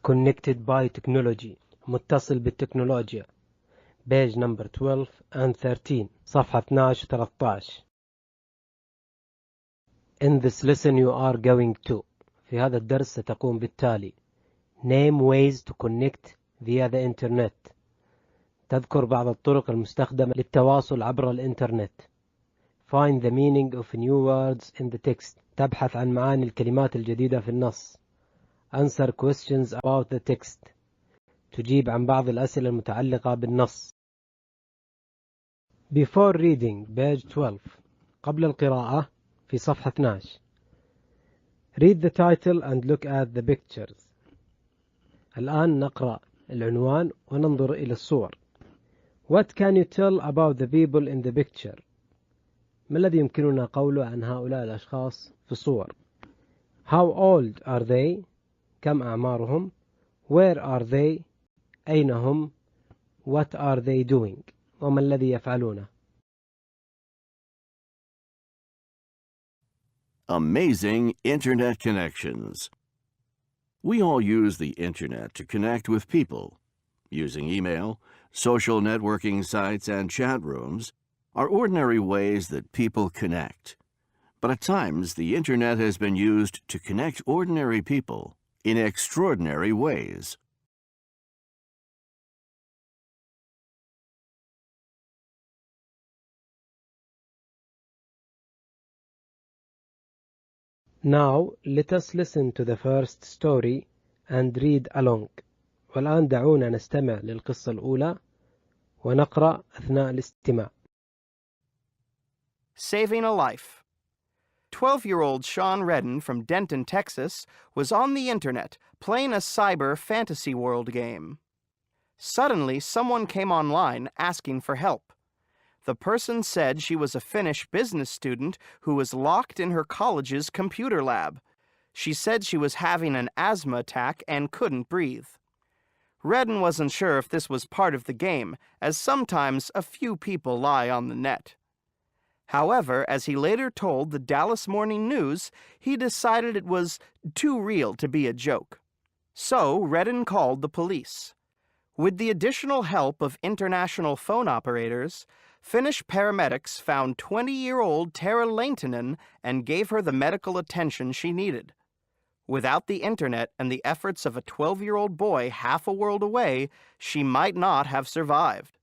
connected by technology متصل بالتكنولوجيا page number 12 and 13 صفحة 12 و 13. In this lesson you are going to في هذا الدرس ستقوم بالتالي name ways to connect via the internet تذكر بعض الطرق المستخدمة للتواصل عبر الإنترنت. Find the meaning of new words in the text تبحث عن معاني الكلمات الجديدة في النص. Answer questions about the text تجيب عن بعض الأسئلة المتعلقة بالنص. Before reading page 12 قبل القراءة في صفحة 12 read the title and look at the pictures. الآن نقرأ العنوان وننظر إلى الصور. What can you tell about the people in the picture? ما الذي يمكننا قوله عن هؤلاء الأشخاص في الصور؟ How old are they? كم أعمارهم؟ Where are they? أين هم؟ What are they doing? وما الذي يفعلونه؟ Amazing Internet connections. We all use the Internet to connect with people. Using email, social networking sites, and chat rooms are ordinary ways that people connect. But at times, the Internet has been used to connect ordinary people in extraordinary ways. Now let us listen to the first story and read along. والآن دعونا نستمع للقصة الأولى ونقرأ أثناء الاستماع. Saving a life. 12-year-old Sean Redden from Denton, Texas, was on the internet playing a cyber fantasy world game. Suddenly, someone came online asking for help. The person said she was a Finnish business student who was locked in her college's computer lab. She said she was having an asthma attack and couldn't breathe. Redden wasn't sure if this was part of the game, as sometimes a few people lie on the net. However, as he later told the Dallas Morning News, he decided it was too real to be a joke. So Redden called the police. With the additional help of international phone operators, Finnish paramedics found 20-year-old Tara Laintinen and gave her the medical attention she needed. Without the internet and the efforts of a 12-year-old boy half a world away, she might not have survived.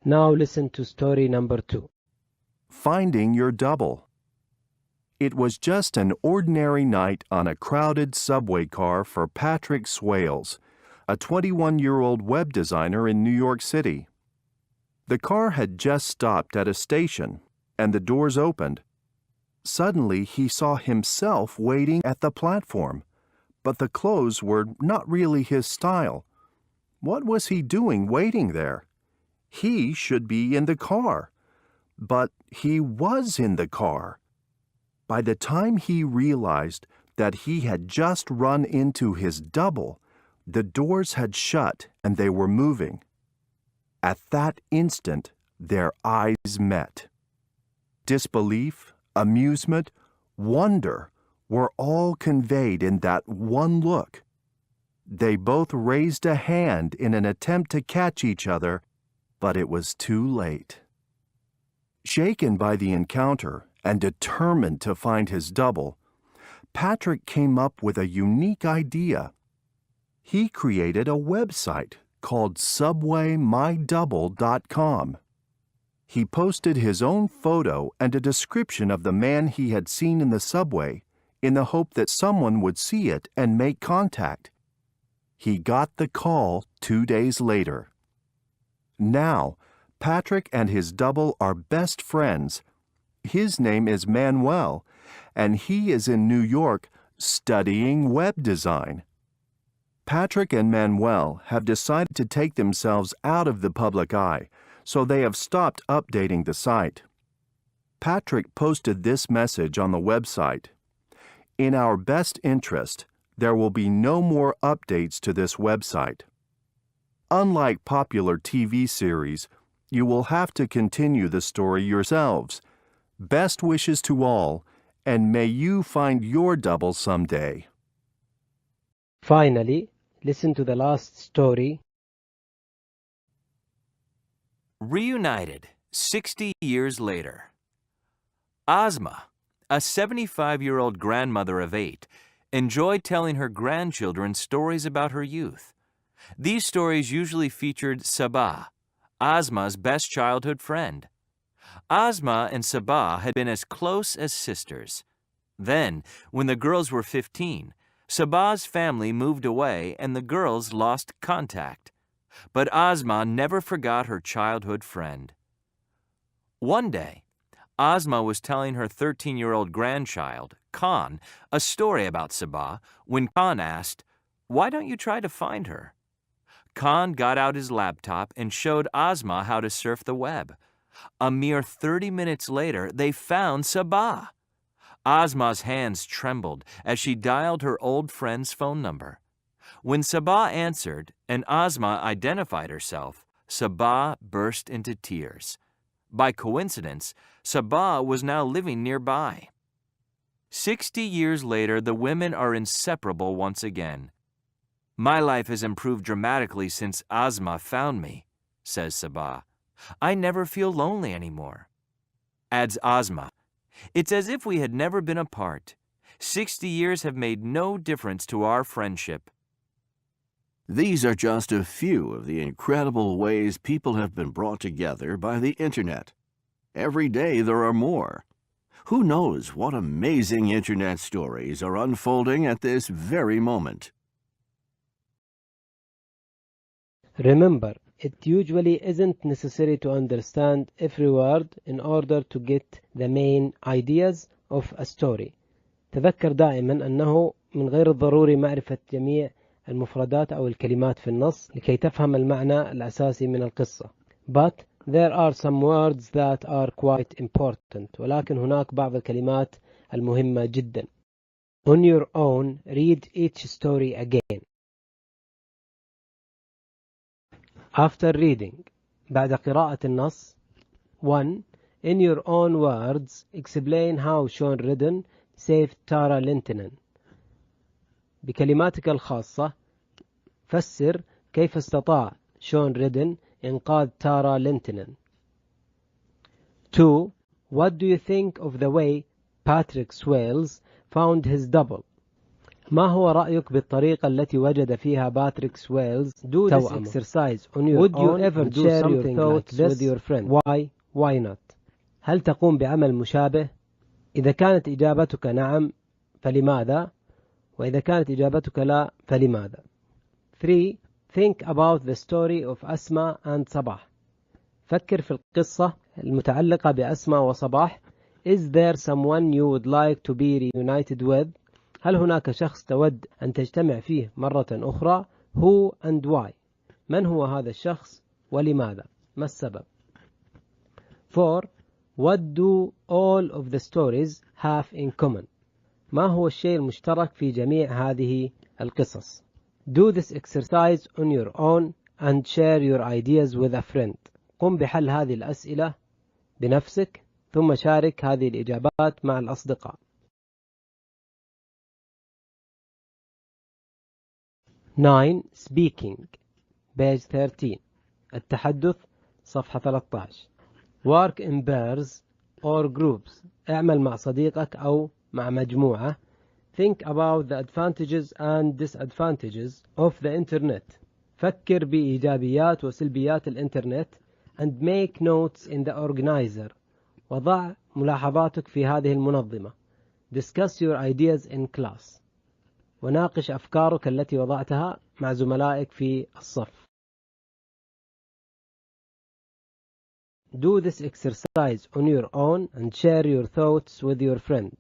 Now listen to story number 2. Finding your double. It was just an ordinary night on a crowded subway car for Patrick Swales, a 21-year-old web designer in New York City. The car had just stopped at a station, and the doors opened. Suddenly, he saw himself waiting at the platform, but the clothes were not really his style. What was he doing waiting there? He should be in the car, but he was in the car. By the time he realized that he had just run into his double, the doors had shut and they were moving. At that instant, their eyes met. Disbelief, amusement, wonder were all conveyed in that one look. They both raised a hand in an attempt to catch each other, but it was too late. Shaken by the encounter and determined to find his double, Patrick came up with a unique idea. He created a website called SubwayMyDouble.com. He posted his own photo and a description of the man he had seen in the subway in the hope that someone would see it and make contact. He got the call 2 days later. Now, Patrick and his double are best friends. His name is Manuel, and he is in New York studying web design. Patrick and Manuel have decided to take themselves out of the public eye, so they have stopped updating the site. Patrick posted this message on the website. In our best interest, there will be no more updates to this website. Unlike popular TV series, you will have to continue the story yourselves. Best wishes to all, and may you find your double someday. Finally, listen to the last story. Reunited 60 years later. Ozma, a 75-year-old grandmother of 8, enjoyed telling her grandchildren stories about her youth. These stories usually featured Sabah, Ozma's best childhood friend. Ozma and Sabah had been as close as sisters. Then, when the girls were 15, Sabah's family moved away and the girls lost contact. But Ozma never forgot her childhood friend. One day, Ozma was telling her 13-year-old grandchild, Khan, a story about Sabah when Khan asked, "Why don't you try to find her?" Khan got out his laptop and showed Ozma how to surf the web. A mere 30 minutes later, they found Sabah. Ozma's hands trembled as she dialed her old friend's phone number. When Sabah answered and Ozma identified herself, Sabah burst into tears. By coincidence, Sabah was now living nearby. 60 years later, the women are inseparable once again. "My life has improved dramatically since Ozma found me," says Sabah. "I never feel lonely anymore." Adds Ozma, "It's as if we had never been apart. 60 years have made no difference to our friendship." These are just a few of the incredible ways people have been brought together by the Internet. Every day there are more. Who knows what amazing Internet stories are unfolding at this very moment? Remember, it usually isn't necessary to understand every word in order to get the main ideas of a story. تذكر دائما أنه من غير الضروري معرفة جميع المفردات أو الكلمات في النص لكي تفهم المعنى الأساسي من القصة. But there are some words that are quite important. ولكن هناك بعض الكلمات المهمة جدا. On your own, read each story again. After reading, بعد قراءة النص. 1. In your own words, explain how Sean Redden saved Tara Linton. بكلماتك الخاصة فسر كيف استطاع شون ريدن إنقاذ تارا لينتون. 2. What do you think of the way Patrick Swales found his double? ما هو رأيك بالطريقة التي وجد فيها باتريك سويلز Do this exercise on your Would you ever do something like this with your friend? Why not? هل تقوم بعمل مشابه؟ إذا كانت إجابتك نعم فلماذا؟ وإذا كانت إجابتك لا فلماذا؟ 3. Think about the story of أسماء and صباح. فكر في القصة المتعلقة بأسماء وصباح. Is there someone you would like to be reunited with? هل هناك شخص تود أن تجتمع فيه مرة أخرى؟ Who and why? من هو هذا الشخص ولماذا؟ ما السبب؟ 4. What do all of the stories have in common? ما هو الشيء المشترك في جميع هذه القصص؟ Do this exercise on your own and share your ideas with a friend. قم بحل هذه الأسئلة بنفسك ثم شارك هذه الإجابات مع الأصدقاء. 9. Speaking page 13. التحدث صفحة 13. Work in pairs or groups. اعمل مع صديقك أو مع مجموعة. Think about the advantages and disadvantages of the internet. فكر بإيجابيات وسلبيات الإنترنت. And make notes in the organizer. وضع ملاحظاتك في هذه المنظمة. Discuss your ideas in class. وناقش أفكارك التي وضعتها مع زملائك في الصف. Do this exercise on your own and share your thoughts with your friend.